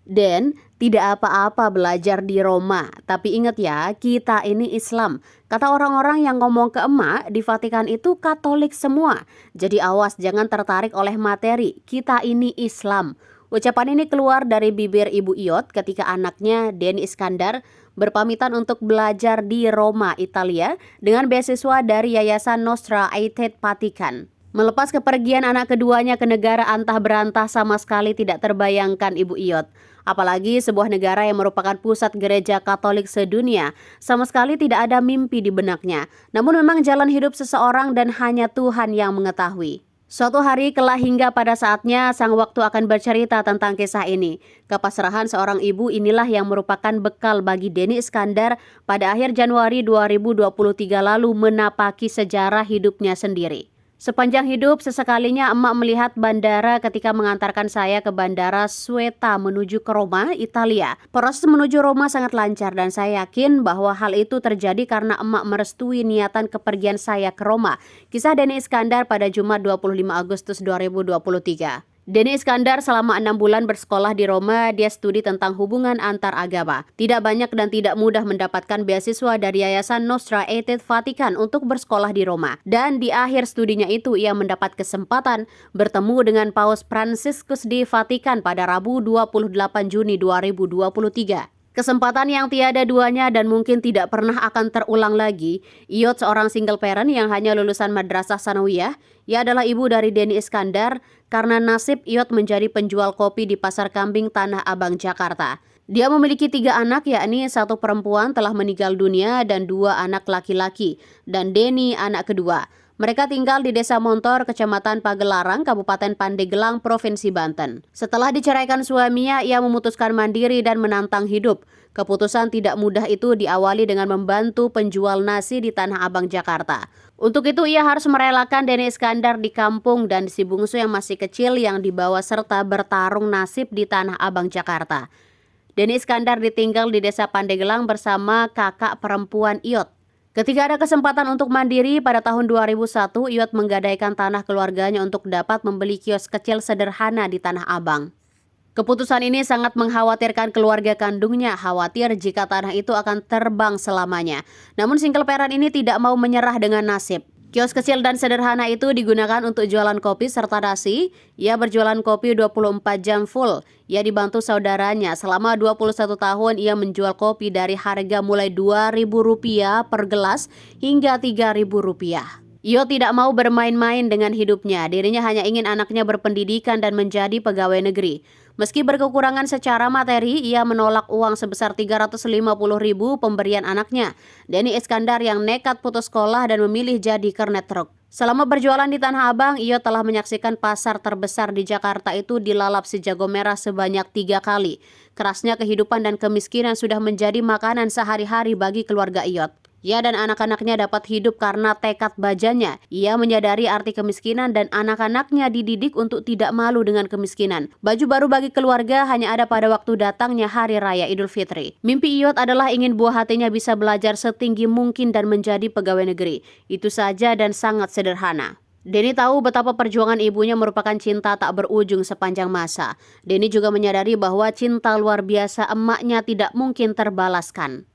Den, tidak apa-apa belajar di Roma, tapi ingat ya, kita ini Islam. Kata orang-orang yang ngomong ke emak, di Vatikan itu Katolik semua. Jadi awas jangan tertarik oleh materi, kita ini Islam. Ucapan ini keluar dari bibir Ibu Iyot ketika anaknya, Denny Iskandar, berpamitan untuk belajar di Roma, Italia, dengan beasiswa dari Yayasan Nostra Aetate Vatikan. Melepas kepergian anak keduanya ke negara antah berantah sama sekali tidak terbayangkan Ibu Iyot. Apalagi sebuah negara yang merupakan pusat gereja Katolik sedunia, sama sekali tidak ada mimpi di benaknya. Namun memang jalan hidup seseorang dan hanya Tuhan yang mengetahui. Suatu hari kelak hingga pada saatnya sang waktu akan bercerita tentang kisah ini. Kepasrahan seorang ibu inilah yang merupakan bekal bagi Denny Iskandar pada akhir Januari 2023 lalu menapaki sejarah hidupnya sendiri. Sepanjang hidup, sesekalinya emak melihat bandara ketika mengantarkan saya ke bandara Sueta menuju ke Roma, Italia. Proses menuju Roma sangat lancar dan saya yakin bahwa hal itu terjadi karena emak merestui niatan kepergian saya ke Roma. Kisah Denny Iskandar pada Jumat 25 Agustus 2023. Denny Iskandar selama 6 bulan bersekolah di Roma, dia studi tentang hubungan antar agama. Tidak banyak dan tidak mudah mendapatkan beasiswa dari Yayasan Nostra Aetate Vatikan untuk bersekolah di Roma. Dan di akhir studinya itu ia mendapat kesempatan bertemu dengan Paus Fransiskus di Vatikan pada Rabu 28 Juni 2023. Kesempatan yang tiada duanya dan mungkin tidak pernah akan terulang lagi. Iyot seorang single parent yang hanya lulusan Madrasah Sanawiyah. Ia adalah ibu dari Denny Iskandar karena nasib Iyot menjadi penjual kopi di Pasar Kambing Tanah Abang, Jakarta. Dia memiliki 3 anak, yakni 1 perempuan telah meninggal dunia dan 2 anak laki-laki, dan Denny anak kedua. Mereka tinggal di Desa Montor, Kecamatan Pagelarang, Kabupaten Pandeglang, Provinsi Banten. Setelah diceraikan suaminya, ia memutuskan mandiri dan menantang hidup. Keputusan tidak mudah itu diawali dengan membantu penjual nasi di Tanah Abang, Jakarta. Untuk itu ia harus merelakan Denny Iskandar di kampung dan si bungsu yang masih kecil yang dibawa serta bertarung nasib di Tanah Abang, Jakarta. Denny Iskandar ditinggal di Desa Pandeglang bersama kakak perempuan Iyot. Ketika ada kesempatan untuk mandiri pada tahun 2001, Iyot menggadaikan tanah keluarganya untuk dapat membeli kios kecil sederhana di Tanah Abang. Keputusan ini sangat mengkhawatirkan keluarga kandungnya, khawatir jika tanah itu akan terbang selamanya. Namun single parent ini tidak mau menyerah dengan nasib. Kios kecil dan sederhana itu digunakan untuk jualan kopi serta nasi. Ia berjualan kopi 24 jam full. Ia dibantu saudaranya. Selama 21 tahun ia menjual kopi dari harga mulai Rp2.000 per gelas hingga Rp3.000. Iyo tidak mau bermain-main dengan hidupnya. Dirinya hanya ingin anaknya berpendidikan dan menjadi pegawai negeri. Meski berkekurangan secara materi, ia menolak uang sebesar Rp350.000 pemberian anaknya, Denny Iskandar yang nekat putus sekolah dan memilih jadi kernet truk. Selama berjualan di Tanah Abang, ia telah menyaksikan pasar terbesar di Jakarta itu dilalap si jago merah sebanyak 3 kali. Kerasnya kehidupan dan kemiskinan sudah menjadi makanan sehari-hari bagi keluarga Iyot. Ia dan anak-anaknya dapat hidup karena tekad bajanya. Ia menyadari arti kemiskinan dan anak-anaknya dididik untuk tidak malu dengan kemiskinan. Baju baru bagi keluarga hanya ada pada waktu datangnya Hari Raya Idul Fitri. Mimpi Iyot adalah ingin buah hatinya bisa belajar setinggi mungkin dan menjadi pegawai negeri. Itu saja dan sangat sederhana. Denny tahu betapa perjuangan ibunya merupakan cinta tak berujung sepanjang masa. Denny juga menyadari bahwa cinta luar biasa emaknya tidak mungkin terbalaskan.